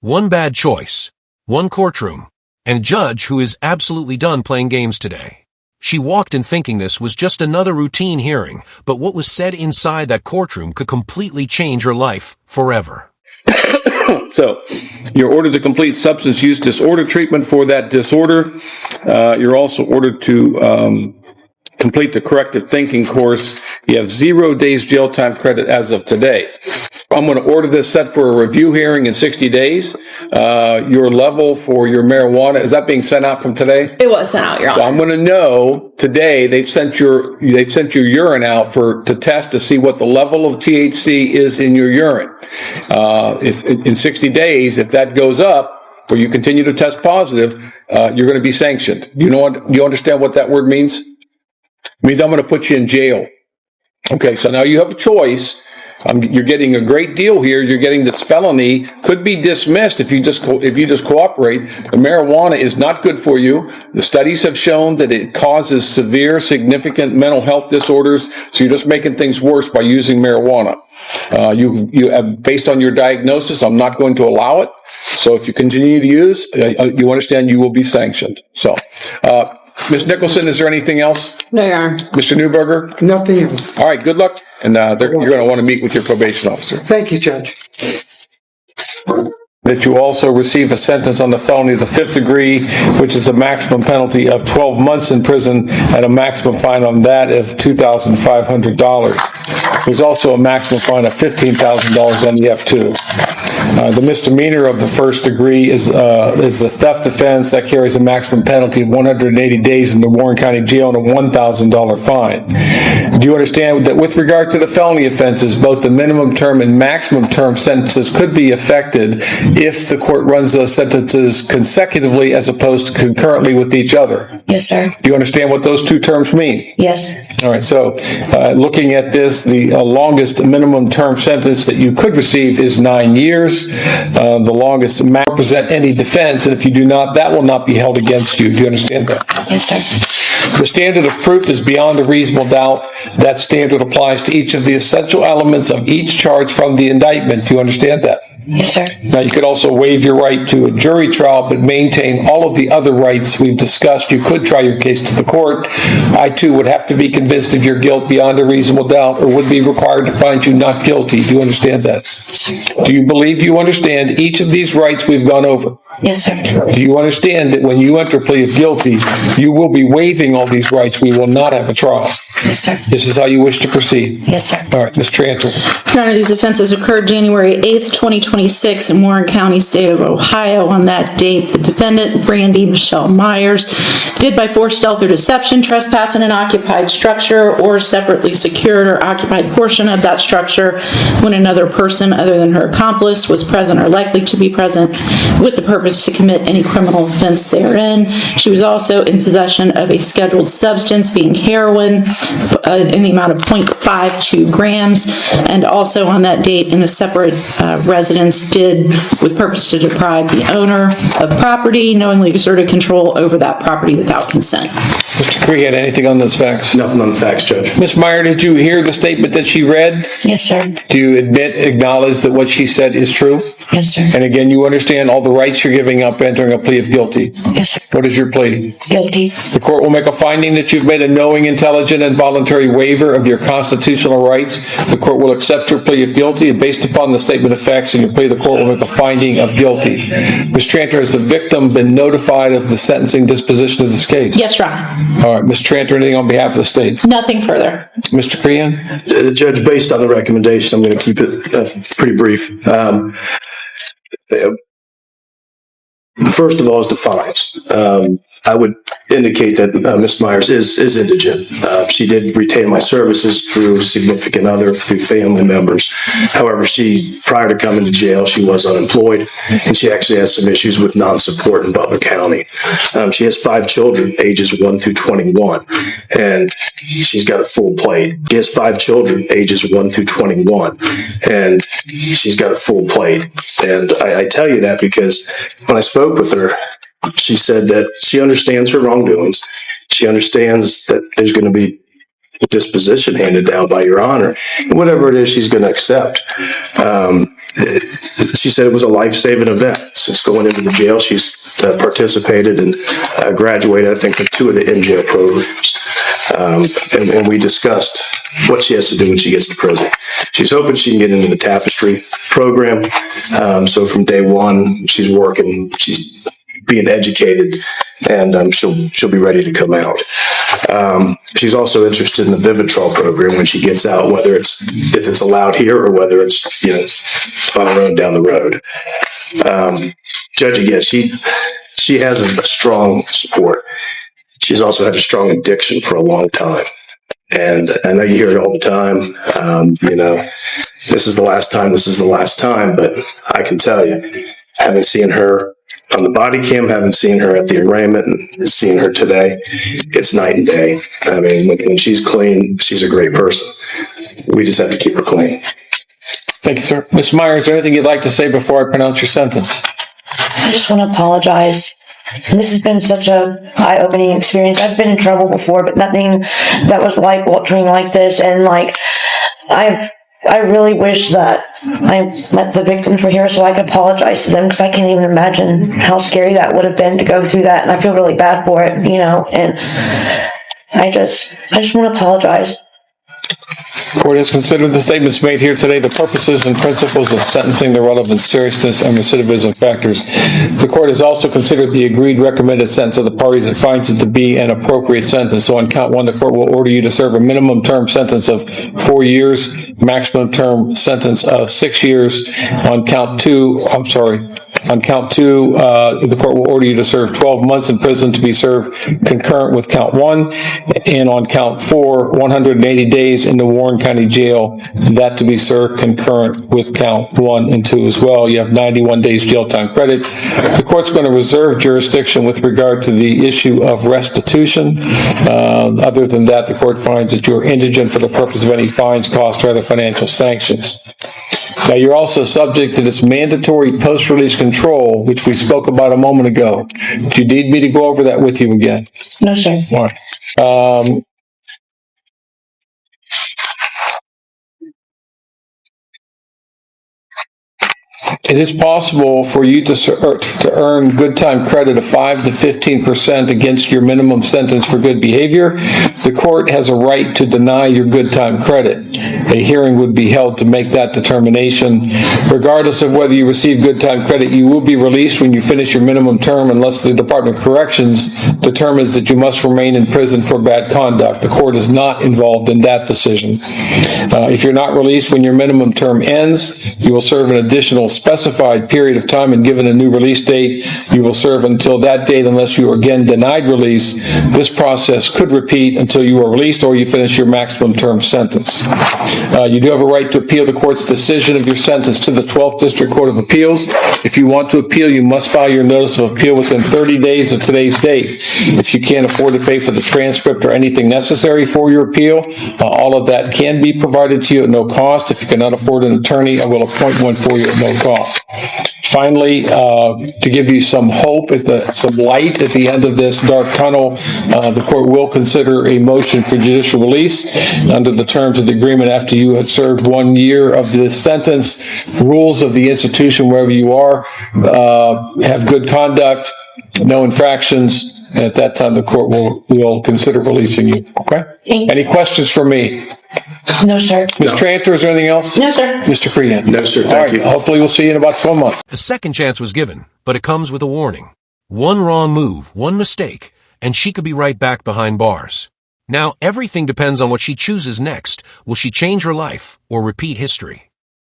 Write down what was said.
one bad choice, one courtroom, and a judge who is absolutely done playing games today. She walked in thinking this was just another routine hearing, but what was said inside that courtroom could completely change her life forever. So, you're ordered to complete substance use disorder treatment for that disorder. You're also ordered to complete the corrective thinking course. You have 0 days jail time credit as of today. I'm going to order this set for a review hearing in 60 days. Your level for your marijuana, is that being sent out from today? It was sent out, Your Honor. So I'm going to know today they've sent your urine out to test to see what the level of THC is in your urine. If in 60 days, if that goes up, or you continue to test positive, you're going to be sanctioned. You understand what that word means? It means I'm going to put you in jail. Okay, so now you have a choice. You're getting a great deal here. You're getting this felony, could be dismissed if you just cooperate. The marijuana is not good for you. The studies have shown that it causes severe, significant mental health disorders. So you're just making things worse by using marijuana. Based on your diagnosis, I'm not going to allow it. So if you continue to use, you understand you will be sanctioned. So, Ms. Nicholson, is there anything else? No, Your Honor. Mr. Newberger? Nothing else. All right, good luck. And you're going to want to meet with your probation officer. Thank you, Judge. That you also receive a sentence on the felony of the 5th degree, which is a maximum penalty of 12 months in prison and a maximum fine on that of $2,500. There's also a maximum fine of $15,000 on the F2. The misdemeanor of the 1st degree is the theft offense that carries a maximum penalty of 180 days in the Warren County Jail and a $1,000 fine. Do you understand that with regard to the felony offenses, both the minimum term and maximum term sentences could be affected if the court runs those sentences consecutively as opposed to concurrently with each other? Yes, sir. Do you understand what those two terms mean? Yes. All right, so looking at this, the longest minimum term sentence that you could receive is 9 years. The longest may represent any defense, and if you do not, that will not be held against you. Do you understand that? Yes, sir. The standard of proof is beyond a reasonable doubt. That standard applies to each of the essential elements of each charge from the indictment. Do you understand that? Yes, sir. Now, you could also waive your right to a jury trial, but maintain all of the other rights we've discussed. You could try your case to the court. I, too, would have to be convinced of your guilt beyond a reasonable doubt, or would be required to find you not guilty. Do you understand that? Sir. Do you believe you understand each of these rights we've gone over? Yes, sir. Do you understand that when you enter a plea of guilty, you will be waiving all these rights? We will not have a trial. Yes, sir. This is how you wish to proceed? Yes, sir. All right, Ms. Tranter. Your Honor, these offenses occurred January 8th, 2026 in Warren County, state of Ohio. On that date, the defendant, Brandy Michelle Myers, did by force, stealth, or deception trespass in an occupied structure or separately secured or occupied portion of that structure when another person other than her accomplice was present or likely to be present with the purpose to commit any criminal offense therein. She was also in possession of a scheduled substance, being heroin, in the amount of 0.52 grams, and also on that date in a separate residence did, with purpose to deprive the owner of property, knowingly exerted control over that property without consent. Mr. Crehan, anything on those facts? Nothing on the facts, Judge. Ms. Meyer, did you hear the statement that she read? Yes, sir. Do you acknowledge that what she said is true? Yes, sir. And again, you understand all the rights you're giving up entering a plea of guilty? Yes, sir. What is your plea? Guilty. The court will make a finding that you've made a knowing, intelligent, and voluntary waiver of your constitutional rights. The court will accept your plea of guilty, and based upon the statement of facts in your plea, the court will make a finding of guilty. Ms. Tranter, has the victim been notified of the sentencing disposition of this case? Yes, Your Honor. All right, Ms. Tranter, anything on behalf of the state? Nothing further. Mr. Crehan? Judge, based on the recommendation, I'm going to keep it pretty brief. First of all is the fines. I would indicate that Ms. Myers is indigent. She did retain my services through significant other, through family members. However, prior to coming to jail, she was unemployed, and she actually has some issues with non-support in Butler County. She has 5 children, ages 1 through 21, and she's got a full plate. She has 5 children, ages 1 through 21, and she's got a full plate. And I tell you that because when I spoke with her, she said that she understands her wrongdoings. She understands that there's going to be a disposition handed down by Your Honor. And whatever it is, she's going to accept. she said it was a life-saving event. Since going into the jail, she's participated and graduated, I think, from 2 of the in-jail programs. And we discussed what she has to do when she gets to prison. She's hoping she can get into the Tapestry program. So from day one, she's working, she's being educated, and she'll be ready to come out. She's also interested in the Vivitrol program when she gets out, whether if it's allowed here or whether it's on her own down the road. Judge, again, she has a strong support. She's also had a strong addiction for a long time. And I know you hear it all the time, this is the last time, but I can tell you, having seen her on the body cam, having seen her at the arraignment, and seeing her today, it's night and day. I mean, when she's clean, she's a great person. We just have to keep her clean. Thank you, sir. Ms. Myers, is there anything you'd like to say before I pronounce your sentence? I just want to apologize. This has been such a eye-opening experience. I've been in trouble before, but nothing that was life-altering like this. And I really wish that I met the victims were here so I could apologize to them, because I can't even imagine how scary that would have been to go through that. And I feel really bad for it, and I just want to apologize. Court has considered the statements made here today, the purposes and principles of sentencing, the relevant seriousness and recidivism factors. The court has also considered the agreed recommended sentence of the parties and finds it to be an appropriate sentence. So on count 1, the court will order you to serve a minimum term sentence of 4 years, maximum term sentence of 6 years. On count 2, the court will order you to serve 12 months in prison to be served concurrent with count 1. And on count 4, 180 days in the Warren County Jail, that to be served concurrent with count 1 and 2 as well. You have 91 days jail time credit. The court's going to reserve jurisdiction with regard to the issue of restitution. Other than that, the court finds that you are indigent for the purpose of any fines, costs, or other financial sanctions. Now, you're also subject to this mandatory post-release control, which we spoke about a moment ago. Do you need me to go over that with you again? No, sir. All right. It is possible for you to earn good time credit of 5 to 15% against your minimum sentence for good behavior. The court has a right to deny your good time credit. A hearing would be held to make that determination. Regardless of whether you receive good time credit, you will be released when you finish your minimum term unless the Department of Corrections determines that you must remain in prison for bad conduct. The court is not involved in that decision. If you're not released when your minimum term ends, you will serve an additional specified period of time, and given a new release date, you will serve until that date unless you are again denied release. This process could repeat until you are released or you finish your maximum term sentence. You do have a right to appeal the court's decision of your sentence to the 12th District Court of Appeals. If you want to appeal, you must file your notice of appeal within 30 days of today's date. If you can't afford to pay for the transcript or anything necessary for your appeal, all of that can be provided to you at no cost. If you cannot afford an attorney, I will appoint one for you at no cost. Finally, to give you some hope, some light at the end of this dark tunnel, the court will consider a motion for judicial release under the terms of the agreement after you have served 1 year of this sentence. Rules of the institution wherever you are, have good conduct, no infractions, and at that time the court will consider releasing you. Okay? Any questions for me? No, sir. Ms. Tranter, is there anything else? No, sir. Mr. Crean? No, sir. Thank you. Hopefully we'll see you in about 12 months. A second chance was given, but it comes with a warning. One wrong move, one mistake, and she could be right back behind bars. Now, everything depends on what she chooses next. Will she change her life or repeat history?